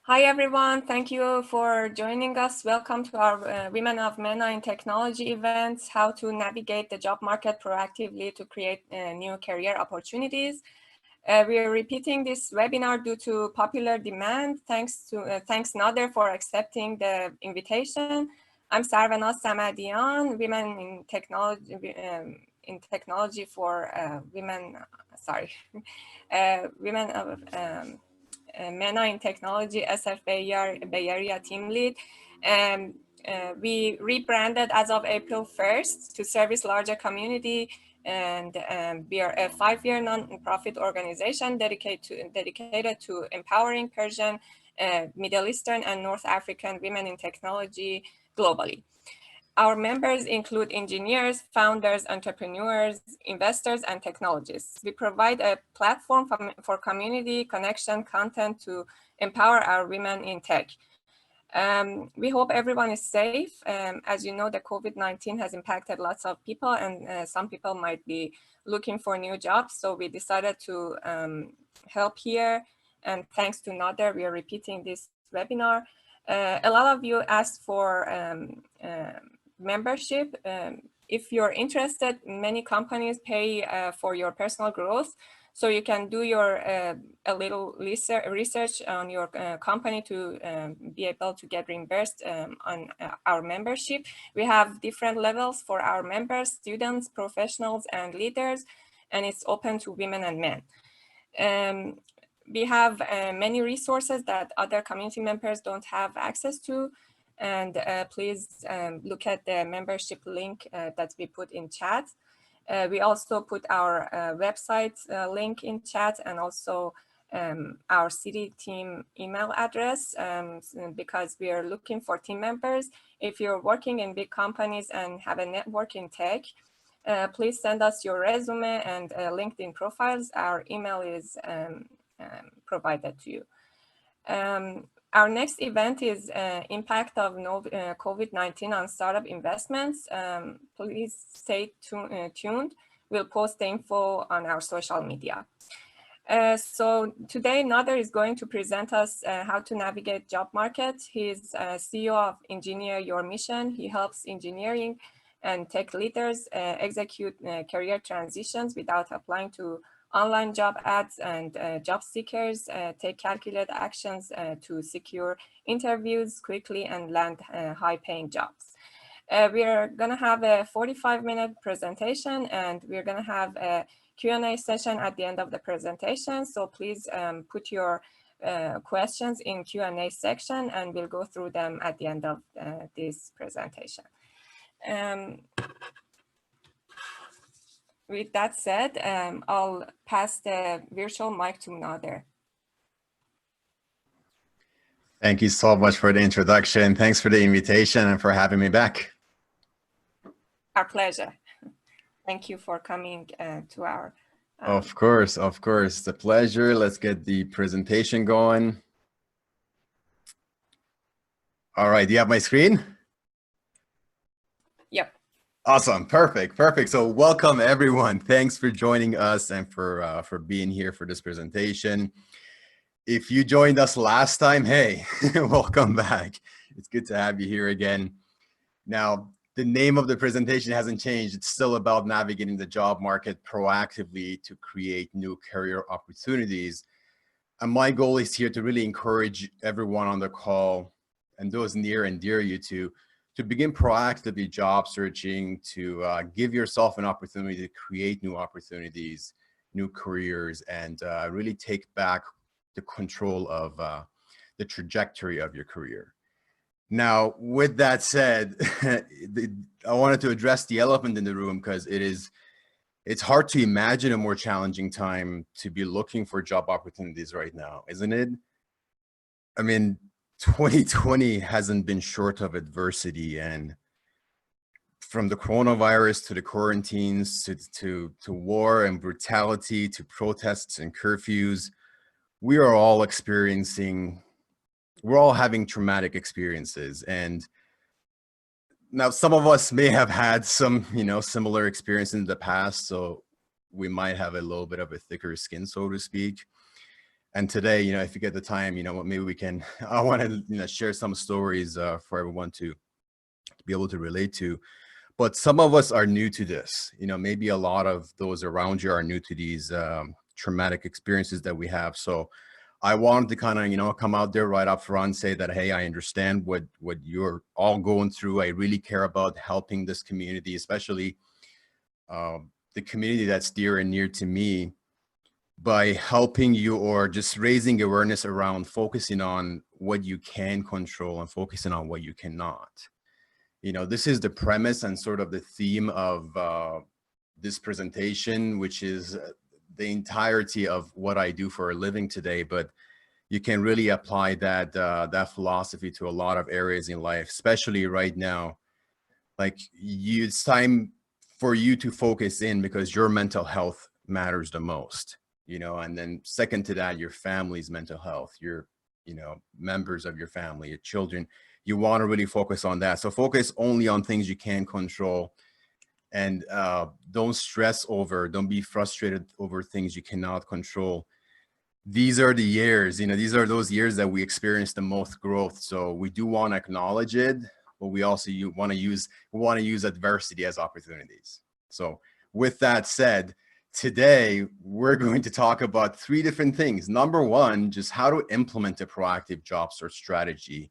Hi everyone, thank you for joining us. Welcome to our Women of MENA in Technology events, how to navigate the job market proactively to create new career opportunities. We are repeating this webinar due to popular demand. Thanks Nader for accepting the invitation. I'm Sarvana Samadian, Women in Technology for Women, Women of MENA in Technology, SF Bay Area team lead. We rebranded as of April 1st to service larger community, and we are a 5-year non-profit organization dedicated to empowering Persian, Middle Eastern, and North African women in technology globally. Our members include engineers, founders, entrepreneurs, investors, and technologists. We provide a platform for community connection content to empower our women in tech. We hope everyone is safe. As you know, the COVID-19 has impacted lots of people, and some people might be looking for new jobs. So we decided to help here. And thanks to Nader, we are repeating this webinar. A lot of you asked for membership. If you're interested, many companies pay for your personal growth. So you can do your a little research on your company to be able to get reimbursed on our membership. We have different levels for our members, students, professionals, and leaders, and it's open to women and men. We have many resources that other community members don't have access to. And please look at the membership link that we put in chat. We also put our website link in chat, and also our city team email address, because we are looking for team members. If you're working in big companies and have a network in tech, please send us your resume and LinkedIn profiles. Our email is provided to you. Our next event is impact of COVID-19 on startup investments. Please stay tuned. We'll post the info on our social media. So today, Nader is going to present us how to navigate job market. He's CEO of Engineer Your Mission. He helps engineering and tech leaders execute career transitions without applying to online job ads, and job seekers take calculated actions to secure interviews quickly and land high-paying jobs. We are going to have a 45-minute presentation, and we're going to have a Q&A session at the end of the presentation. So please put your questions in Q&A section, and we'll go through them at the end of this presentation. With that said, I'll pass the virtual mic to Nader. Thank you so much for the introduction. Thanks for the invitation and for having me back. Our pleasure. Thank you for coming to our... Of course, the pleasure. Let's get the presentation going. All right, do you have my screen? Yep. Awesome, perfect. So welcome everyone. Thanks for joining us and for being here for this presentation. If you joined us last time, hey, welcome back. It's good to have you here again. Now, the name of the presentation hasn't changed. It's still about navigating the job market proactively to create new career opportunities. And my goal is here to really encourage everyone on the call and those near and dear you to begin proactively job searching, to give yourself an opportunity to create new opportunities, new careers, and really take back the control of the trajectory of your career. Now, with that said, I wanted to address the elephant in the room, because it's hard to imagine a more challenging time to be looking for job opportunities right now, isn't it? I mean, 2020 hasn't been short of adversity, and from the coronavirus to the quarantines to war and brutality to protests and curfews, we're all having traumatic experiences. And now some of us may have had some, similar experience in the past, so we might have a little bit of a thicker skin, so to speak. And today, if you get the time, maybe we can, I want to, share some stories for everyone to be able to relate to. But some of us are new to this, maybe a lot of those around you are new to these traumatic experiences that we have. So I wanted to kind of, come out there right up front, say that, hey, I understand what you're all going through. I really care about helping this community, especially the community that's dear and near to me, by helping you or just raising awareness around focusing on what you can control and focusing on what you cannot. This is the premise and sort of the theme of this presentation, which is the entirety of what I do for a living today. But you can really apply that philosophy to a lot of areas in life, especially right now. Like it's time for you to focus in because your mental health matters the most, and then second to that, your family's mental health, your, members of your family, your children. You want to really focus on that. So focus only on things you can control, and don't stress over, don't be frustrated over things you cannot control. These are the years, these are those years that we experience the most growth. So we do want to acknowledge it, but we also want to use adversity as opportunities. So with that said, today we're going to talk about 3 different things. Number one, just how to implement a proactive job search strategy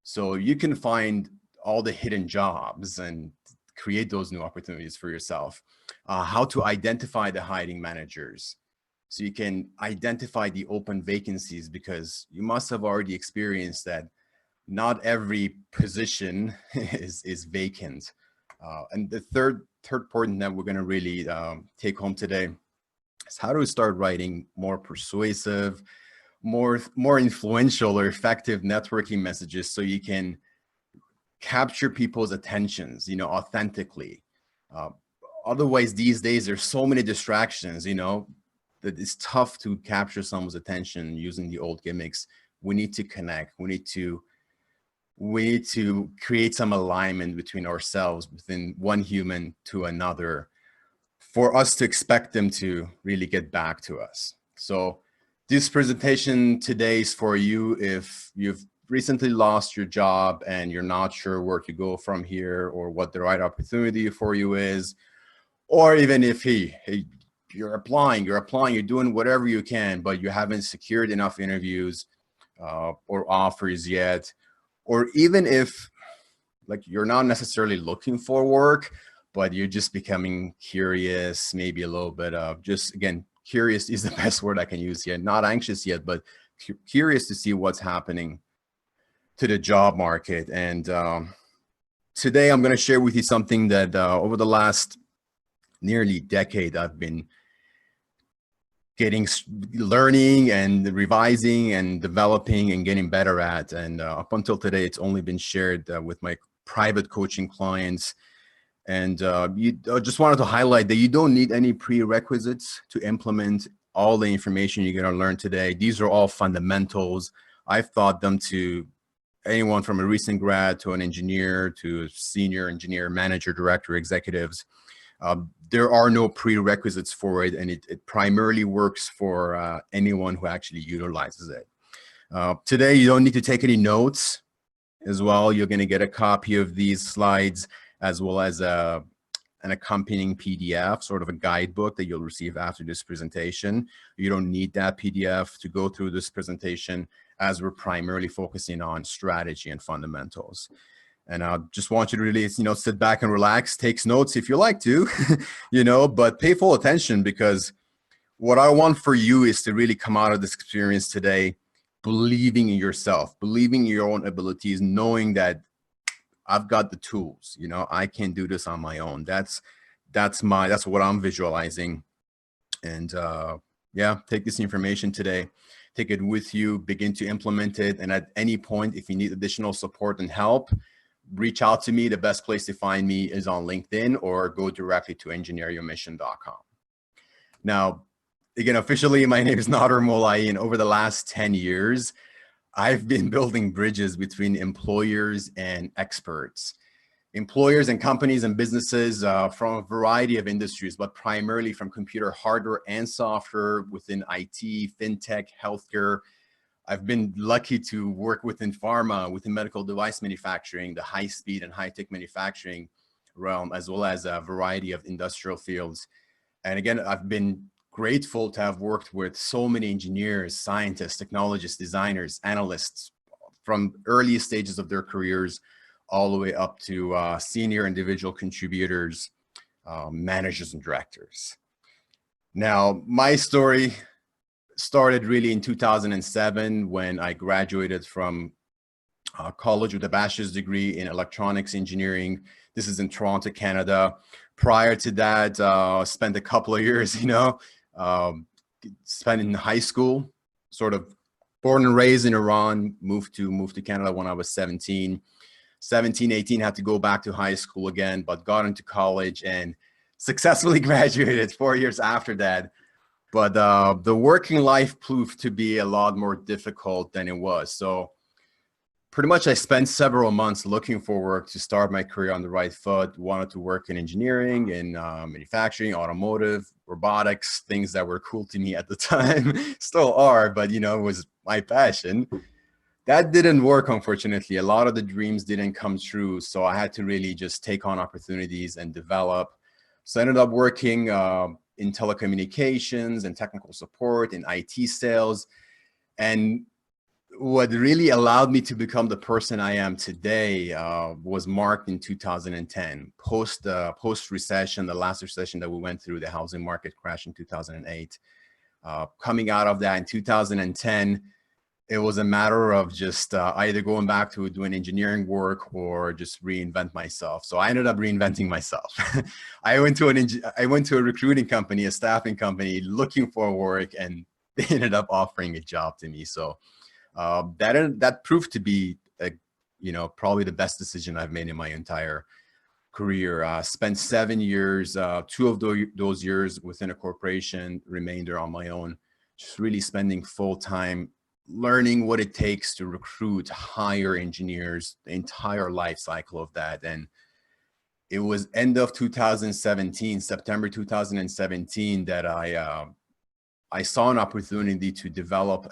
so you can find all the hidden jobs and create those new opportunities for yourself. How to identify the hiring managers so you can identify the open vacancies, because you must have already experienced that not every position is vacant. And the third point that we're going to really take home today is how to start writing more persuasive, more influential or effective networking messages so you can capture people's attentions, authentically. Otherwise, these days, there's so many distractions, that it's tough to capture someone's attention using the old gimmicks. We need to connect. We need to create some alignment between ourselves, within one human to another, for us to expect them to really get back to us. So this presentation today is for you if you've recently lost your job and you're not sure where to go from here or what the right opportunity for you is, or even if you're applying, you're doing whatever you can, but you haven't secured enough interviews or offers yet, or even if you're not necessarily looking for work, but you're just becoming curious, maybe a little bit of just, again, curious is the best word I can use here. Not anxious yet, but curious to see what's happening to the job market. And today I'm going to share with you something that over the last nearly decade I've been learning and revising and developing and getting better at. And up until today, it's only been shared with my private coaching clients. And I just wanted to highlight that you don't need any prerequisites to implement all the information you're going to learn today. These are all fundamentals. I've taught them to anyone from a recent grad to an engineer to senior engineer, manager, director, executives. There are no prerequisites for it, and it primarily works for anyone who actually utilizes it. Today, you don't need to take any notes as well. You're going to get a copy of these slides as well as an accompanying PDF, sort of a guidebook that you'll receive after this presentation. You don't need that PDF to go through this presentation, as we're primarily focusing on strategy and fundamentals. And I just want you to really, sit back and relax, take notes if you like to, but pay full attention, because what I want for you is to really come out of this experience today believing in yourself, believing in your own abilities, knowing that I've got the tools, I can do this on my own. That's what I'm visualizing. And yeah, take this information today, take it with you, begin to implement it. And at any point, if you need additional support and help, reach out to me. The best place to find me is on LinkedIn, or go directly to engineeryourmission.com. Now, again, officially, my name is Nader Mowlaee, and over the last 10 years, I've been building bridges between employers and experts. employers and companies and businesses from a variety of industries, but primarily from computer hardware and software within IT, fintech, healthcare. I've been lucky to work within pharma, within medical device manufacturing, the high speed and high tech manufacturing realm, as well as a variety of industrial fields. And again, I've been grateful to have worked with so many engineers, scientists, technologists, designers, analysts from early stages of their careers all the way up to senior individual contributors, managers and directors. Now, my story started really in 2007 when I graduated from college with a bachelor's degree in electronics engineering. This is in Toronto, Canada. Prior to that, spent a couple of years, spent in high school, sort of born and raised in Iran, moved to Canada when I was 17, 18, had to go back to high school again, but got into college and successfully graduated 4 years after that. But the working life proved to be a lot more difficult than it was. So pretty much I spent several months looking for work to start my career on the right foot. Wanted to work in engineering, in manufacturing, automotive, robotics, things that were cool to me at the time, still are, but it was my passion. That didn't work, unfortunately. A lot of the dreams didn't come true. So I had to really just take on opportunities and develop. So I ended up working in telecommunications and technical support, in IT sales. And what really allowed me to become the person I am today was marked in 2010, post-recession, the last recession that we went through, the housing market crash in 2008. Coming out of that in 2010, it was a matter of just either going back to doing engineering work or just reinvent myself. So I ended up reinventing myself. I went to a recruiting company, a staffing company, looking for work, and they ended up offering a job to me. So that proved to be probably the best decision I've made in my entire career. Spent 7 years, 2 of those years within a corporation, remainder on my own, just really spending full time learning what it takes to recruit, hire engineers, the entire life cycle of that. And it was end of 2017, September 2017, that I saw an opportunity to develop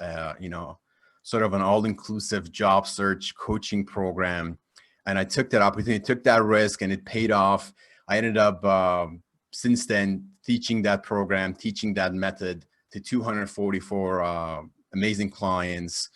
sort of an all-inclusive job search coaching program. And I took that opportunity, took that risk, and it paid off. I ended up, since then, teaching that program, teaching that method to 244 amazing clients,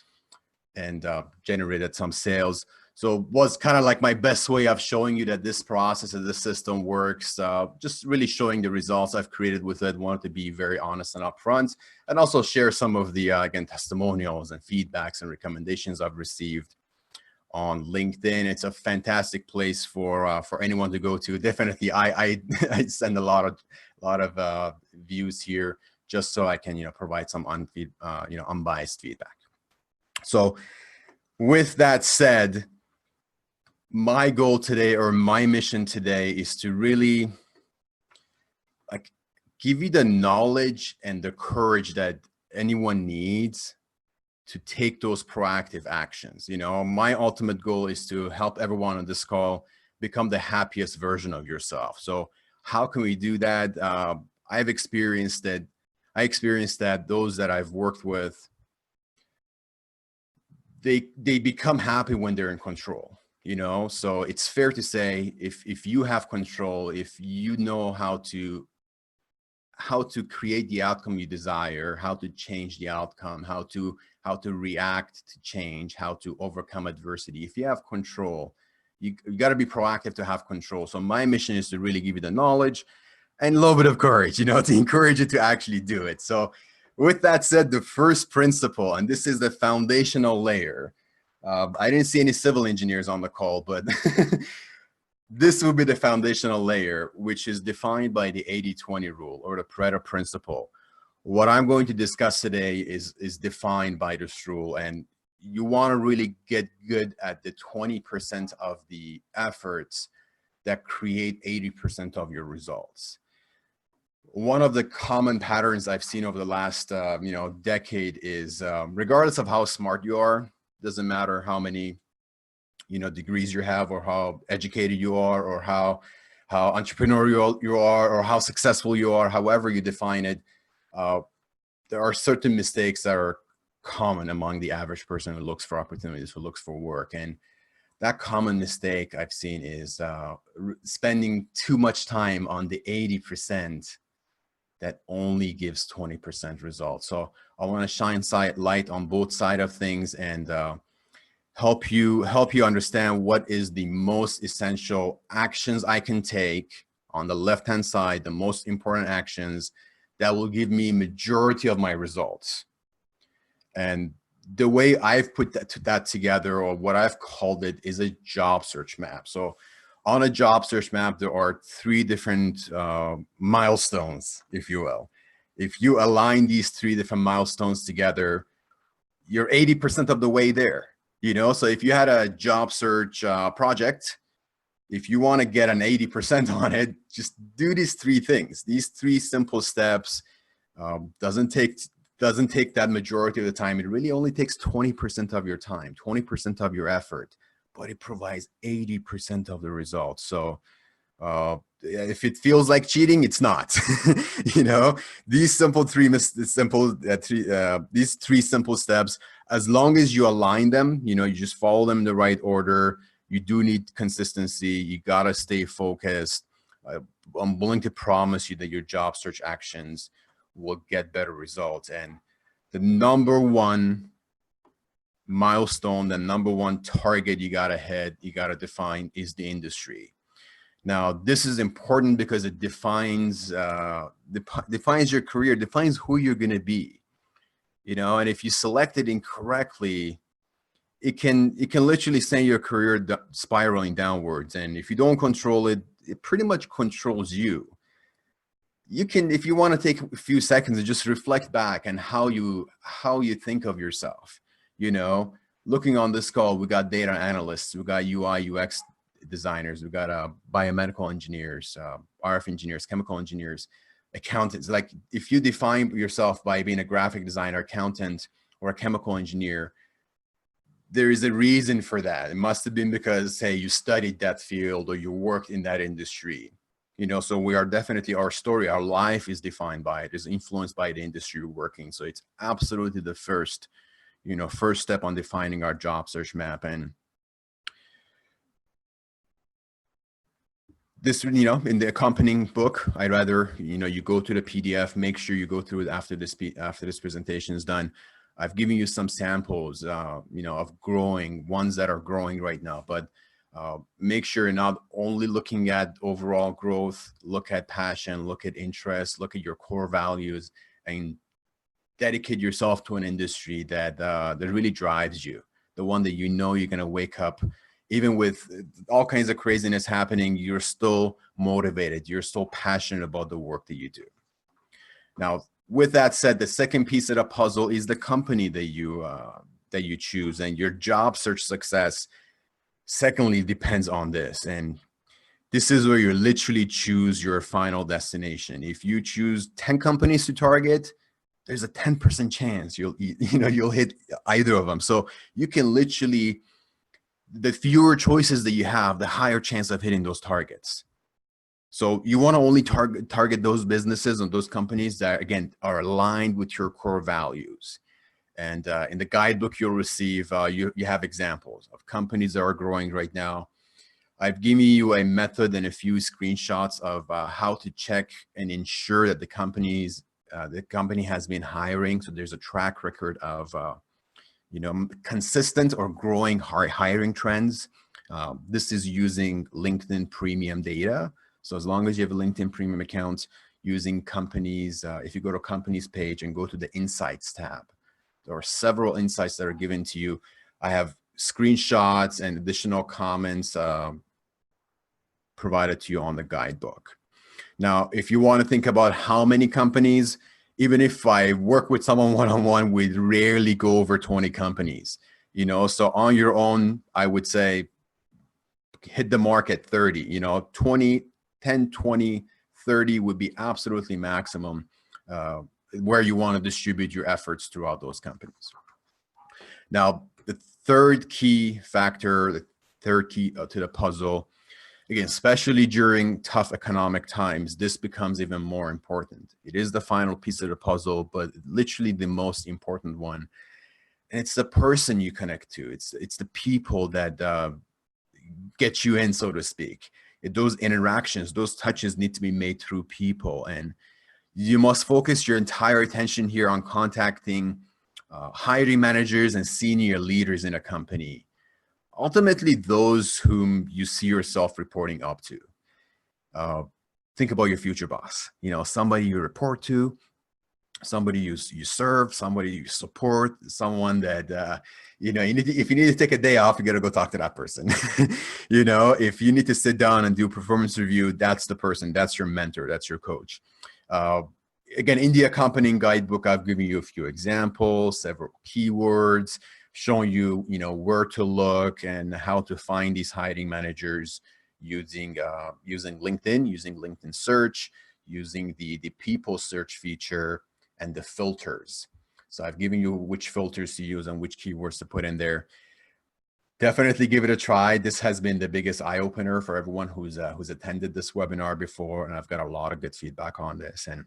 and generated some sales. So it was kind of like my best way of showing you that this process and this system works, just really showing the results I've created with it. Wanted to be very honest and upfront, and also share some of the, again, testimonials and feedbacks and recommendations I've received on LinkedIn. It's a fantastic place for anyone to go to. Definitely, I send a lot of views here, just so I can provide some unbiased feedback. So with that said, my goal today, or my mission today, is to really give you the knowledge and the courage that anyone needs to take those proactive actions. My ultimate goal is to help everyone on this call become the happiest version of yourself. So how can we do that? I experienced that those that I've worked with, they become happy when they're in control. So it's fair to say, if you have control, if you know how to create the outcome you desire, how to change the outcome, how to react to change, how to overcome adversity. If you have control, you got to be proactive to have control. So my mission is to really give you the knowledge and a little bit of courage, to encourage you to actually do it. So with that said, the first principle, and this is the foundational layer. I didn't see any civil engineers on the call, but this will be the foundational layer, which is defined by the 80-20 rule, or the Pareto principle. What I'm going to discuss today is defined by this rule, and you want to really get good at the 20% of the efforts that create 80% of your results. One of the common patterns I've seen over the last decade is, regardless of how smart you are, doesn't matter how many degrees you have, or how educated you are, or how entrepreneurial you are, or how successful you are, however you define it. There are certain mistakes that are common among the average person who looks for opportunities, who looks for work. And that common mistake I've seen is spending too much time on the 80% that only gives 20% results. So I want to shine light on both sides of things, and help you understand what is the most essential actions I can take on the left-hand side, the most important actions that will give me majority of my results. And the way I've put that together, or what I've called it, is a job search map. So on a job search map, there are 3 different milestones, if you will. If you align these 3 different milestones together, you're 80% of the way there. So if you had a job search project, if you want to get an 80% on it, just do these 3 things. These 3 simple steps. Doesn't take that majority of the time. It really only takes 20% of your time, 20% of your effort, but it provides 80% of the results. So if it feels like cheating, it's not. These these 3 simple steps, as long as you align them, you just follow them in the right order. You do need consistency. You gotta stay focused. I'm willing to promise you that your job search actions will get better results. And the number 1 milestone, the number 1 target you gotta define is the industry. Now, this is important because it defines your career, defines who you're going to be, and if you select it incorrectly, it can literally send your career spiraling downwards. And if you don't control it, it pretty much controls you. You can, if you want to take a few seconds and just reflect back on how you think of yourself. Looking on this call, we got data analysts, we got UI, UX designers, we've got biomedical engineers, RF engineers, chemical engineers, accountants. Like, if you define yourself by being a graphic designer, accountant, or a chemical engineer, there is a reason for that. It must have been because, hey, you studied that field or you worked in that industry. So we are definitely, our story, our life is defined by it, is influenced by the industry we're working. So it's absolutely the first step on defining our job search map. And this, in the accompanying book, I'd rather, you go to the PDF, make sure you go through it after this presentation is done. I've given you some samples, of ones that are growing right now, but make sure you're not only looking at overall growth, look at passion, look at interest, look at your core values, and dedicate yourself to an industry that really drives you, the one that you're going to wake up. Even with all kinds of craziness happening, you're still motivated. You're still passionate about the work that you do. Now, with that said, the second piece of the puzzle is the company that you choose, and your job search success, secondly, depends on this. And this is where you literally choose your final destination. If you choose 10 companies to target, there's a 10% chance you'll hit either of them. So you can literally, the fewer choices that you have, the higher chance of hitting those targets. So you want to only target those businesses and those companies that, again, are aligned with your core values. And in the guidebook you'll receive, you have examples of companies that are growing right now. I've given you a method and a few screenshots of how to check and ensure that the company has been hiring. So there's a track record of consistent or growing hiring trends. This is using LinkedIn premium data. So as long as you have a LinkedIn premium account, using companies, if you go to companies page and go to the insights tab, there are several insights that are given to you. I have screenshots and additional comments provided to you on the guidebook. Now, if you want to think about how many companies, even if I work with someone one-on-one, we rarely go over 20 companies, so on your own, I would say hit the mark at 30, 10, 20, 30 would be absolutely maximum where you want to distribute your efforts throughout those companies. Now, the third key factor, the third key to the puzzle. Again, especially during tough economic times, this becomes even more important. It is the final piece of the puzzle, but literally the most important one. And it's the person you connect to. It's the people that get you in, so to speak. Those interactions, those touches need to be made through people. And you must focus your entire attention here on contacting hiring managers and senior leaders in a company. Ultimately, those whom you see yourself reporting up to. Think about your future boss, somebody you report to, somebody you serve, somebody you support, someone that, if you need to take a day off, you got to go talk to that person. If you need to sit down and do performance review, that's the person, that's your mentor, that's your coach. Again, in the accompanying guidebook, I've given you a few examples, several keywords, showing you, where to look and how to find these hiring managers using LinkedIn, using LinkedIn search, using the people search feature and the filters. So I've given you which filters to use and which keywords to put in there. Definitely give it a try. This has been the biggest eye opener for everyone who's attended this webinar before, and I've got a lot of good feedback on this. And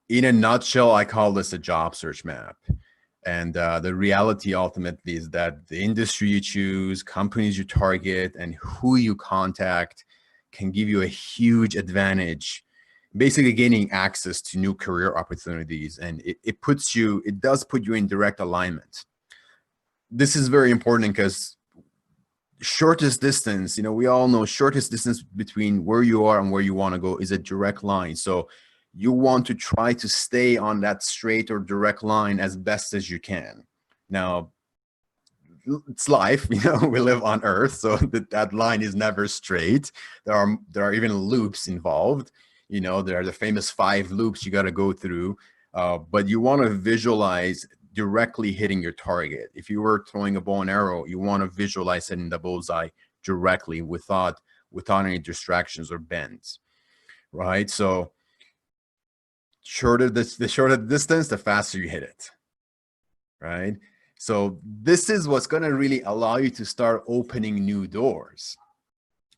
in a nutshell, I call this a job search map. And the reality ultimately is that the industry you choose, companies you target, and who you contact can give you a huge advantage, basically gaining access to new career opportunities. And it does put you in direct alignment. This is very important because shortest distance, we all know shortest distance between where you are and where you want to go is a direct line. So you want to try to stay on that straight or direct line as best as you can. Now, it's life, we live on Earth, so that line is never straight. There are even loops involved. There are the famous 5 loops you got to go through, but you want to visualize directly hitting your target. If you were throwing a bow and arrow, you want to visualize hitting the bullseye directly without any distractions or bends, right? So the shorter the distance, the faster you hit it, right? So this is what's going to really allow you to start opening new doors.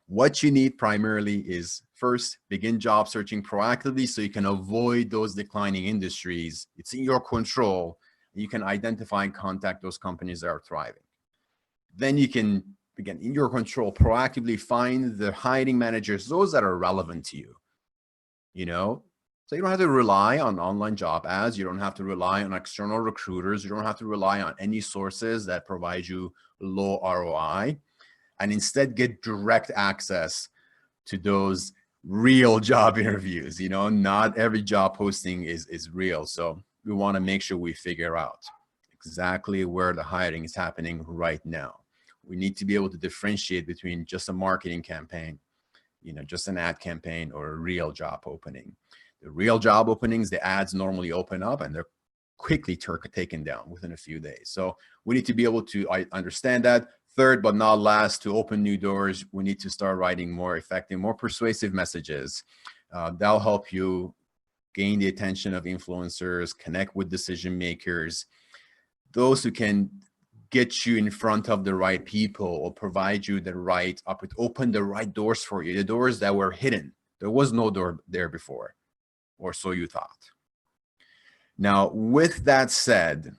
What you need primarily is, first, begin job searching proactively so you can avoid those declining industries. It's in your control. You can identify and contact those companies that are thriving. Then you can, again, in your control, proactively find the hiring managers, those that are relevant to you, So you don't have to rely on online job ads. You don't have to rely on external recruiters. You don't have to rely on any sources that provide you low ROI, and instead get direct access to those real job interviews. Not every job posting is real. So we want to make sure we figure out exactly where the hiring is happening right now. We need to be able to differentiate between just a marketing campaign, just an ad campaign, or a real job opening. The real job openings, the ads normally open up and they're quickly taken down within a few days. So we need to be able to understand that. Third, but not last, to open new doors, we need to start writing more effective, more persuasive messages. That'll help you gain the attention of influencers, connect with decision makers, those who can get you in front of the right people or provide you the right, open the right doors for you, the doors that were hidden. There was no door there before, or so you thought. Now, with that said,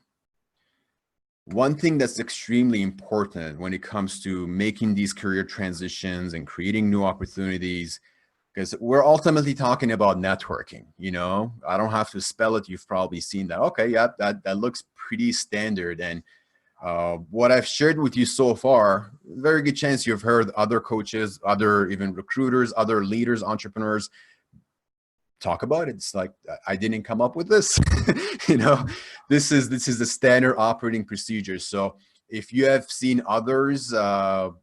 one thing that's extremely important when it comes to making these career transitions and creating new opportunities, because we're ultimately talking about networking, I don't have to spell it. You've probably seen that. Okay, yeah, that looks pretty standard. And what I've shared with you so far, very good chance you've heard other coaches, other even recruiters, other leaders, entrepreneurs talk about it. It's like, I didn't come up with this. This is the standard operating procedure. So if you have seen others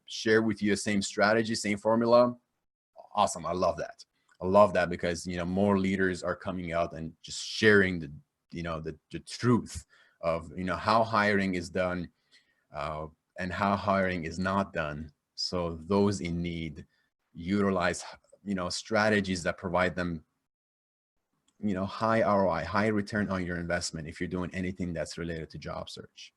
share with you the same strategy, same formula, awesome. I love that. I love that because more leaders are coming out and just sharing the truth of how hiring is done and how hiring is not done. So those in need utilize strategies that provide them high ROI, high return on your investment if you're doing anything that's related to job search.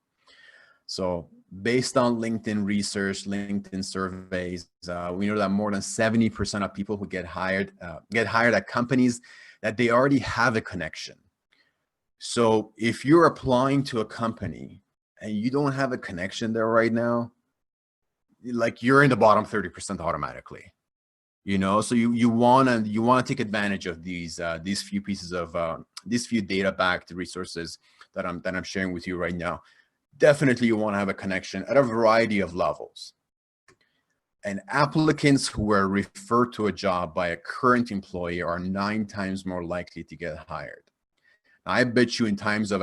So based on LinkedIn research, LinkedIn surveys, we know that more than 70% of people who get hired at companies that they already have a connection. So if you're applying to a company and you don't have a connection there right now, like you're in the bottom 30% automatically, you know. So you wanna take advantage of these few pieces of these few data backed resources that I'm sharing with you right now. Definitely you want to have a connection at a variety of levels. And applicants who are referred to a job by a current employer are 9 times more likely to get hired. I bet you in times of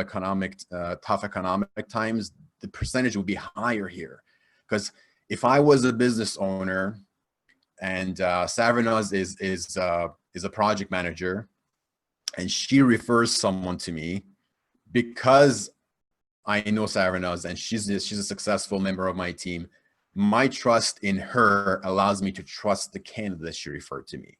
tough economic times, the percentage will be higher here. Because if I was a business owner and Savernaz is a project manager and she refers someone to me because I know Savernaz and she's a successful member of my team, my trust in her allows me to trust the candidate she referred to me.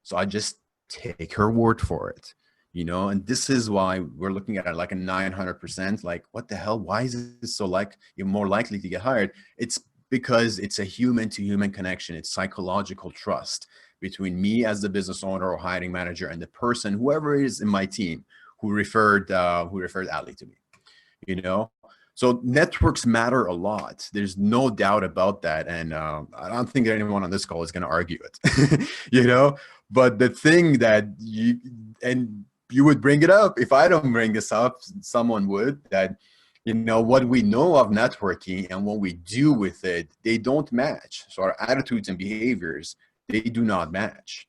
So I just take her word for it, you know. And this is why we're looking at like a 900%. Like, what the hell? Why is it so like you're more likely to get hired? It's because it's a human to human connection. It's psychological trust between me as the business owner or hiring manager and the person, whoever is in my team, who referred Ali to me, you know. So networks matter a lot. There's no doubt about that. And I don't think that anyone on this call is going to argue it, you know. But the thing that you would bring it up, if I don't bring this up, someone would, that, you know, what we know of networking and what we do with it, they don't match. So our attitudes and behaviors, they do not match,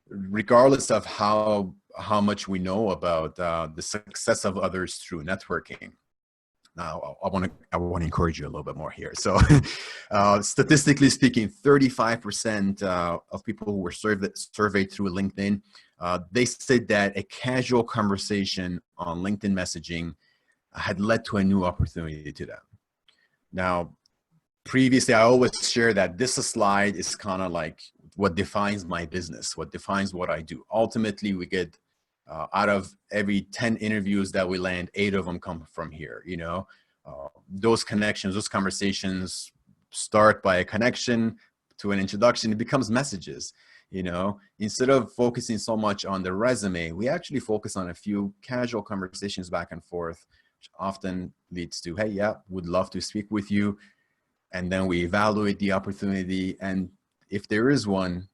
regardless of how much we know about the success of others through networking. Now, I want to encourage you a little bit more here. So statistically speaking, 35% of people who were surveyed through LinkedIn, they said that a casual conversation on LinkedIn messaging had led to a new opportunity to them. Now, previously, I always share that this slide is kind of like what defines my business, what defines what I do. Ultimately, we get out of every 10 interviews that we land, 8 of them come from here, you know. Those connections, those conversations start by a connection to an introduction. It becomes messages, you know. Instead of focusing so much on the resume, we actually focus on a few casual conversations back and forth, which often leads to, hey, yeah, would love to speak with you. And then we evaluate the opportunity. And if there is one,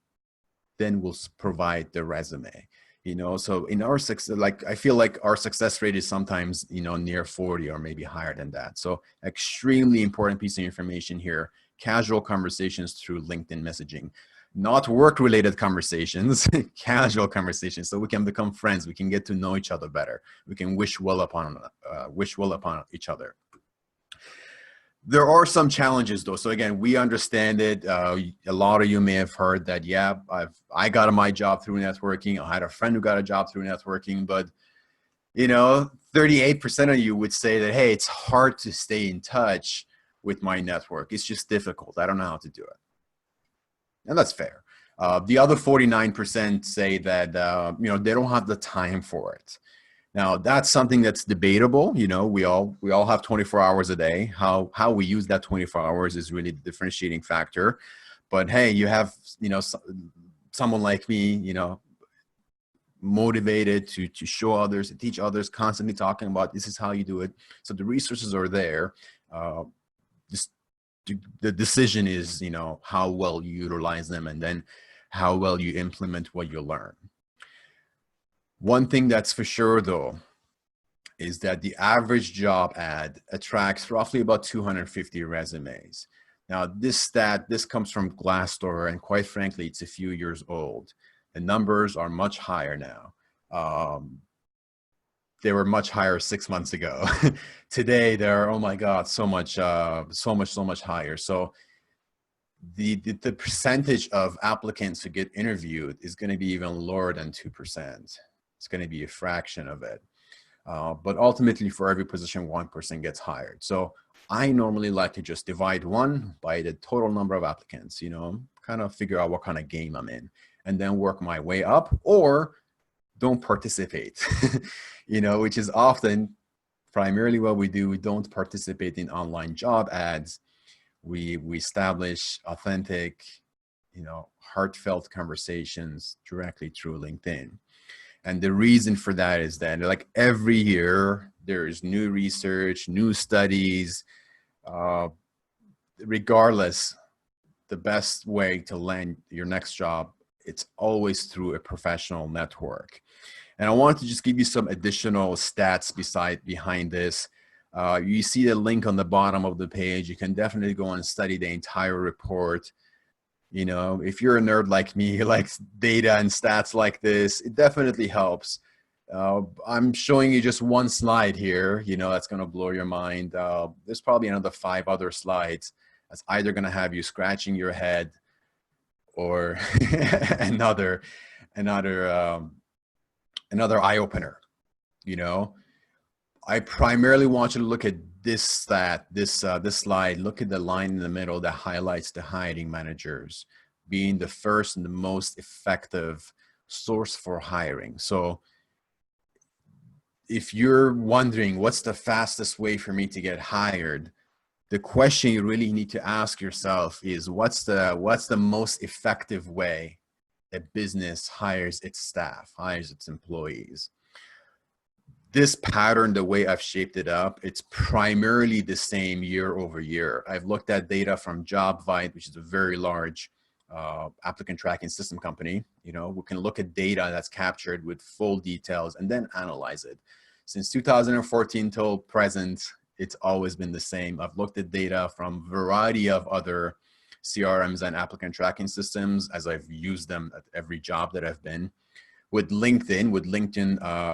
then we'll provide the resume. You know, so in our success, like, I feel like our success rate is sometimes, you know, near 40 or maybe higher than that. So extremely important piece of information here, casual conversations through LinkedIn messaging, not work-related conversations, casual conversations. So we can become friends. We can get to know each other better. We can wish well upon each other. There are some challenges though. So again, we understand it. A lot of you may have heard that, yeah, I got my job through networking. I had a friend who got a job through networking, but, you know, 38% of you would say that, hey, it's hard to stay in touch with my network. It's just difficult. I don't know how to do it. And that's fair. The other 49% say that, you know, they don't have the time for it. Now, that's something that's debatable. You know, we all have 24 hours a day. How we use that 24 hours is really the differentiating factor. But hey, you have, you know, someone like me, you know, motivated to show others, to teach others, constantly talking about this is how you do it. So the resources are there. Just the decision is, you know, how well you utilize them and then how well you implement what you learn. One thing that's for sure, though, is that the average job ad attracts roughly about 250 resumes. Now, this comes from Glassdoor, and quite frankly, it's a few years old. The numbers are much higher now. They were much higher 6 months ago. Today, they're, oh my God, so much higher. So the percentage of applicants who get interviewed is going to be even lower than 2%. It's going to be a fraction of it. But ultimately, for every position, 1% gets hired. So I normally like to just divide 1 by the total number of applicants, you know, kind of figure out what kind of game I'm in, and then work my way up, or don't participate, you know, which is often primarily what we do, we don't participate in online job ads. We establish authentic, heartfelt conversations directly through LinkedIn. And the reason for that is that, like, every year there's new research, new studies. Regardless, the best way to land your next job, it's always through a professional network. And I wanted to just give you some additional stats behind this. You see the link on the bottom of the page. You can definitely go and study the entire report. If you're a nerd like me, who likes data and stats like this, it definitely helps. I'm showing you just one slide here, that's going to blow your mind. There's probably another 5 other slides that's either going to have you scratching your head or another eye-opener. I primarily want you to look at this stat, this slide. Look at the line in the middle that highlights the hiring managers being the first and the most effective source for hiring. So if you're wondering what's the fastest way for me to get hired, the question you really need to ask yourself is, what's the most effective way a business hires its staff, hires its employees? This pattern, the way I've shaped it up, it's primarily the same year over year. I've looked at data from JobVite, which is a very large applicant tracking system company. We can look at data that's captured with full details and then analyze it. Since 2014 till present, it's always been the same. I've looked at data from a variety of other CRMs and applicant tracking systems, as I've used them at every job that I've been. With LinkedIn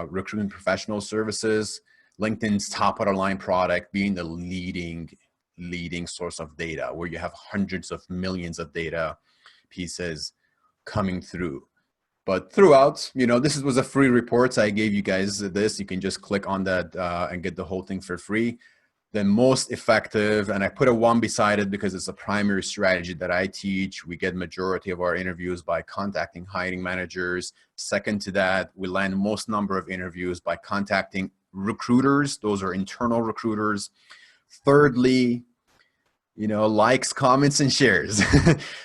Recruitment Professional Services, LinkedIn's top of the line product being the leading source of data, where you have hundreds of millions of data pieces coming through. But throughout, this was a free report. So I gave you guys this. You can just click on that and get the whole thing for free. The most effective, and I put a 1 beside it because it's a primary strategy that I teach. We get majority of our interviews by contacting hiring managers. Second to that, we land most number of interviews by contacting recruiters. Those are internal recruiters. Thirdly, likes, comments, and shares.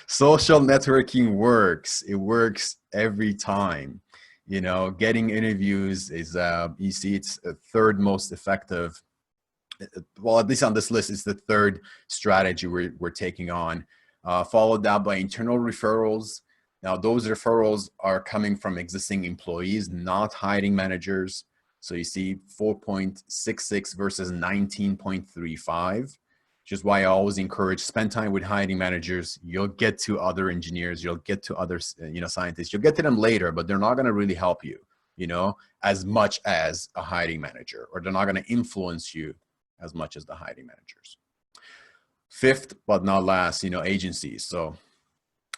Social networking works. It works every time. Getting interviews is, you see, it's a third most effective. Well, at least on this list, it's the third strategy we're taking on, followed down by internal referrals. Now, those referrals are coming from existing employees, not hiring managers. So you see 4.66 versus 19.35, which is why I always encourage spend time with hiring managers. You'll get to other engineers, you'll get to other scientists, you'll get to them later, but they're not going to really help you, as much as a hiring manager, or they're not going to influence you as much as the hiring managers. Fifth, but not last, agencies. So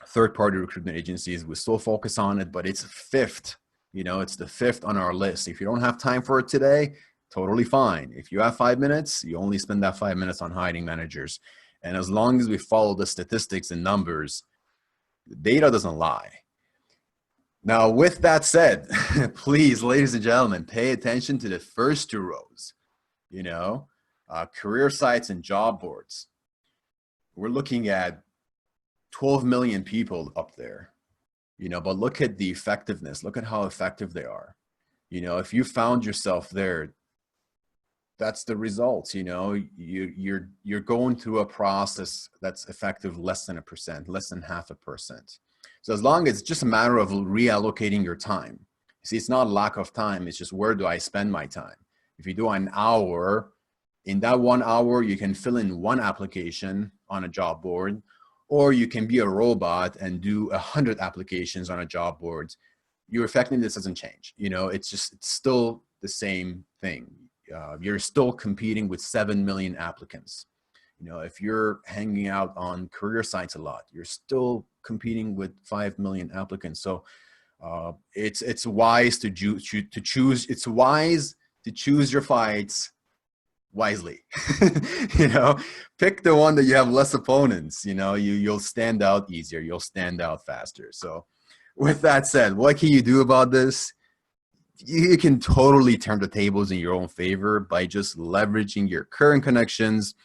third-party recruitment agencies, we still focus on it, but it's fifth. It's the fifth on our list. If you don't have time for it today, totally fine. If you have 5 minutes, you only spend that 5 minutes on hiring managers. And as long as we follow the statistics and numbers, the data doesn't lie. Now, with that said, please, ladies and gentlemen, pay attention to the first 2 rows. Career sites and job boards. We're looking at 12 million people up there, but look at the effectiveness. Look at how effective they are. If you found yourself there, that's the results. You're going through a process that's effective less than 1%, less than 0.5%. So as long as it's just a matter of reallocating your time. See, it's not lack of time. It's just, where do I spend my time? If you do an hour, in that 1 hour, you can fill in 1 application on a job board, or you can be a robot and do 100 applications on a job board. Your effectiveness doesn't change. It's still the same thing. You're still competing with 7 million applicants. If you're hanging out on career sites a lot, you're still competing with 5 million applicants. So it's wise to choose. It's wise to choose your fights wisely. Pick the one that you have less opponents. You'll stand out easier. You'll stand out faster. So with that said, what can you do about this? you can totally turn the tables in your own favor by just leveraging your current connections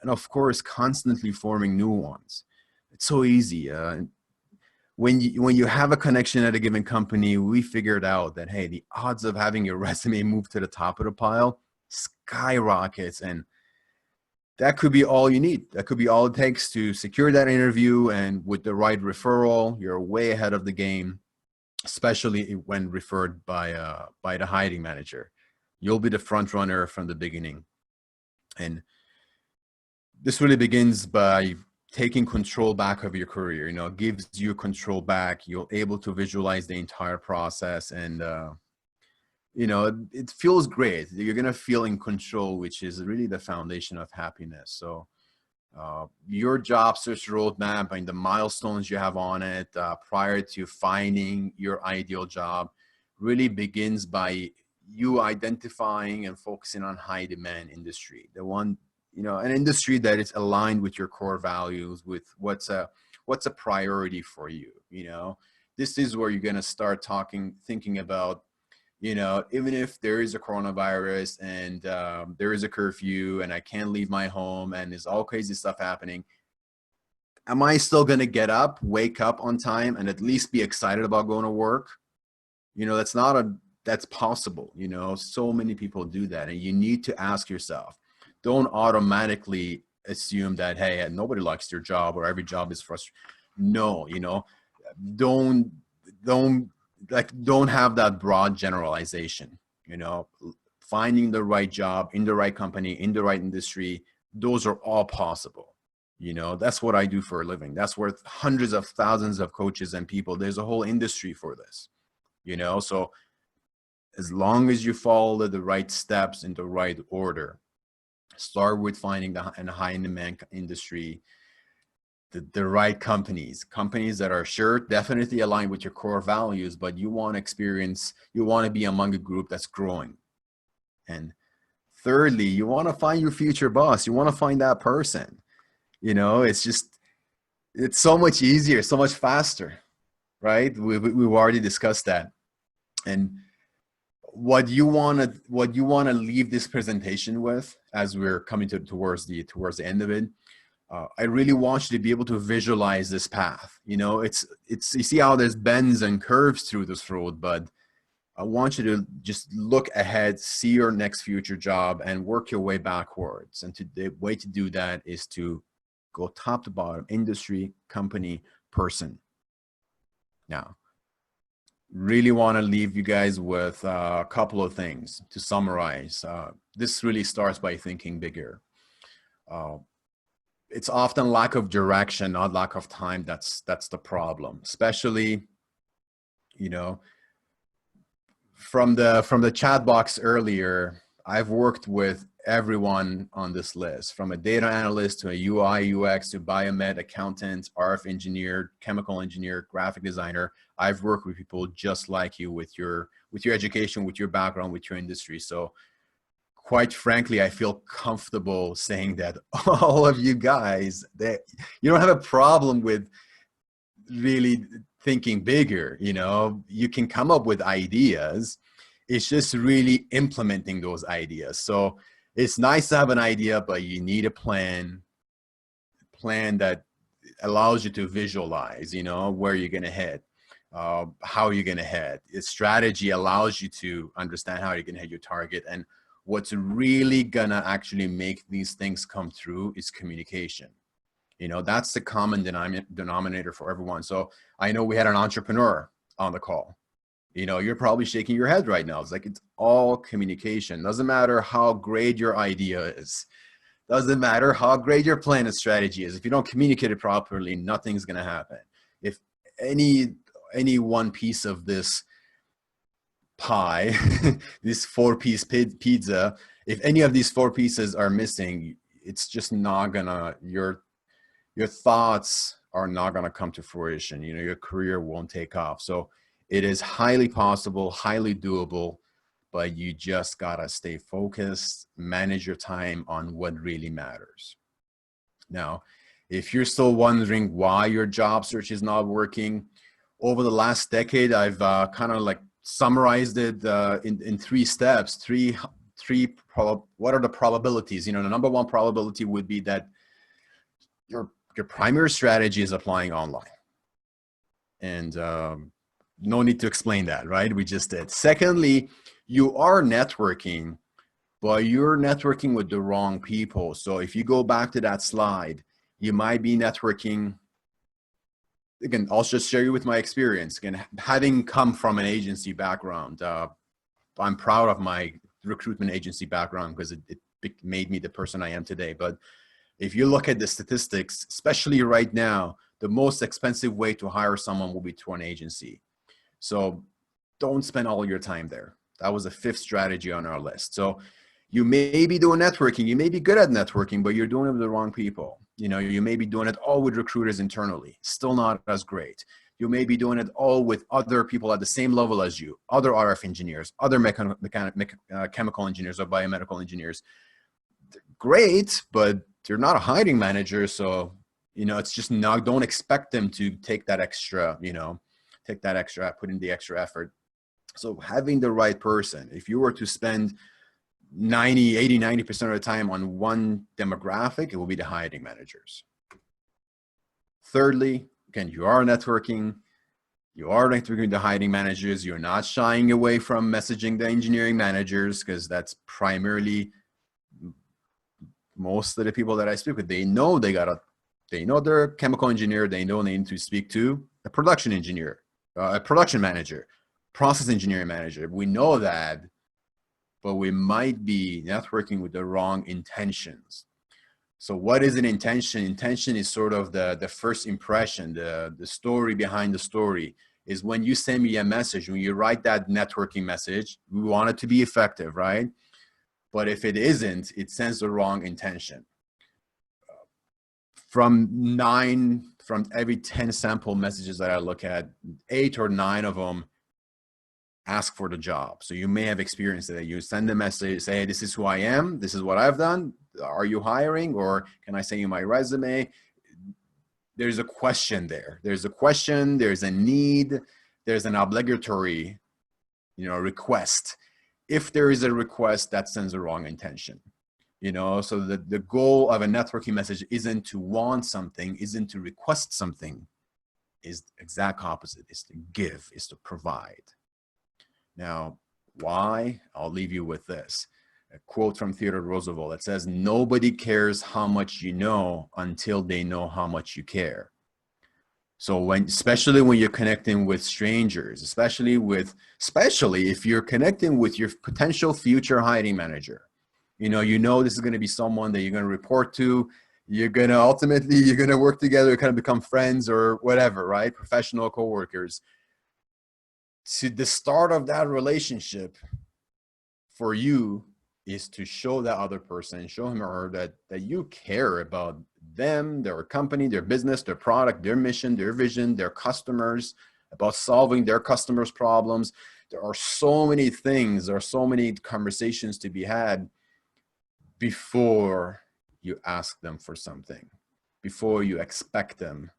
and, of course, constantly forming new ones. It's so easy. When you have a connection at a given company, we figured out that, hey, the odds of having your resume move to the top of the pile skyrockets, and that could be all you need. That could be all it takes to secure that interview, and with the right referral, you're way ahead of the game, especially when referred by the hiring manager. You'll be the front runner from the beginning. And this really begins by taking control back of your career. You know, it gives you control back. You're able to visualize the entire process, and you know, it feels great. You're gonna feel in control, which is really the foundation of happiness. So your job search roadmap and the milestones you have on it prior to finding your ideal job really begins by you identifying and focusing on high demand industry, the one, you know, an industry that is aligned with your core values, with what's a priority for you. You know, this is where you're going to start thinking about, you know, even if there is a coronavirus and there is a curfew and I can't leave my home and there's all crazy stuff happening, am I still going to get up, wake up on time, and at least be excited about going to work? You know, that's possible. You know, so many people do that, and you need to ask yourself, don't automatically assume that, hey, nobody likes their job or every job is frustrating. No, you know, don't have that broad generalization. You know, finding the right job in the right company, in the right industry, those are all possible. You know, that's what I do for a living. That's worth hundreds of thousands of coaches and people. There's a whole industry for this, you know. So as long as you follow the right steps in the right order, start with finding the high demand industry, the right companies that are sure definitely aligned with your core values, but you want to be among a group that's growing. And thirdly, you want to find your future boss. You want to find that person. You know, it's so much easier, so much faster, right? We've already discussed that. And what you want to leave this presentation with, as we're coming towards the end of it, I really want you to be able to visualize this path. You know, it's you see how there's bends and curves through this road, but I want you to just look ahead, see your next future job, and work your way backwards. And the way to do that is to go top to bottom: industry, company, person. Now, really want to leave you guys with a couple of things to summarize. This really starts by thinking bigger. It's often lack of direction, not lack of time. That's the problem. Especially, you know, from the chat box earlier, I've worked with everyone on this list, from a data analyst to a UI, UX, to biomed, accountant, RF engineer, chemical engineer, graphic designer. I've worked with people just like you with your education, with your background, with your industry. So quite frankly, I feel comfortable saying that all of you guys, that you don't have a problem with really thinking bigger. You know, you can come up with ideas. It's just really implementing those ideas. So it's nice to have an idea, but you need a plan that allows you to visualize, you know, where you're going to head, how you're going to head. Its strategy allows you to understand how you're going to hit your target. And what's really going to actually make these things come through is communication. You know, that's the common denominator for everyone. So I know we had an entrepreneur on the call. You know, you're probably shaking your head right now. It's like, it's all communication. Doesn't matter how great your idea is. Doesn't matter how great your plan and strategy is. If you don't communicate it properly, nothing's going to happen. If any one piece of this pie, this 4-piece pizza, if any of these 4 pieces are missing, it's just not gonna, your thoughts are not gonna come to fruition. You know, your career won't take off. So it is highly possible, highly doable, but you just gotta stay focused, manage your time on what really matters. Now, if you're still wondering why your job search is not working, over the last decade, I've kind of like summarized it in 3 steps. What are the probabilities? You know, the number one probability would be that your primary strategy is applying online. And no need to explain that, right? We just did. Secondly, you are networking, but you're networking with the wrong people. So if you go back to that slide, you might be networking. Again, I'll just share you with my experience. Again, having come from an agency background, I'm proud of my recruitment agency background because it made me the person I am today. But if you look at the statistics, especially right now, the most expensive way to hire someone will be through an agency. So don't spend all your time there. That was the 5th strategy on our list. So you may be doing networking, you may be good at networking, but you're doing it with the wrong people. You know, you may be doing it all with recruiters internally, still not as great. You may be doing it all with other people at the same level as you, other RF engineers, other chemical engineers or biomedical engineers. They're great, but they're not a hiring manager. So, you know, it's just not, don't expect them to take that extra, you know, put in the extra effort. So having the right person, if you were to spend 90% of the time on one demographic, it will be the hiring managers. Thirdly, again, you are networking with the hiring managers. You're not shying away from messaging the engineering managers, because that's primarily most of the people that I speak with. They know they're a chemical engineer. They know they need to speak to a production engineer, a production manager, process engineering manager. We know that, but we might be networking with the wrong intentions. So what is an intention? Intention is sort of the first impression, the story behind the story. Is when you send me a message, when you write that networking message, we want it to be effective, right? But if it isn't, it sends the wrong intention. From every 10 sample messages that I look at, 8 or 9 of them ask for the job. So you may have experienced that. You send a message, say, hey, this is who I am, this is what I've done, are you hiring, or can I send you my resume? There's a question there. There's a question, there's a need, there's an obligatory, you know, request. If there is a request, that sends the wrong intention. You know, so the goal of a networking message isn't to want something, isn't to request something, is the exact opposite, is to give, is to provide. Now, why? I'll leave you with this. A quote from Theodore Roosevelt that says, nobody cares how much you know until they know how much you care. So especially when you're connecting with strangers, especially if you're connecting with your potential future hiring manager, you know this is going to be someone that you're going to report to. You're going to work together, kind of become friends or whatever, right? Professional coworkers. To the start of that relationship for you is to show that other person, show him or her that you care about them, their company, their business, their product, their mission, their vision, their customers, about solving their customers' problems. There are so many things, there are so many conversations to be had before you ask them for something, before you expect them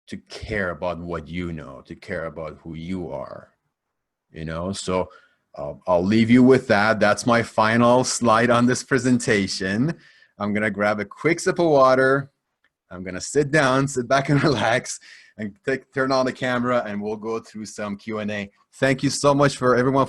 to care about what you know, to care about who you are, you know? So I'll leave you with that. That's my final slide on this presentation. I'm gonna grab a quick sip of water. I'm gonna sit back and relax, and turn on the camera, and we'll go through some Q&A. Thank you so much for everyone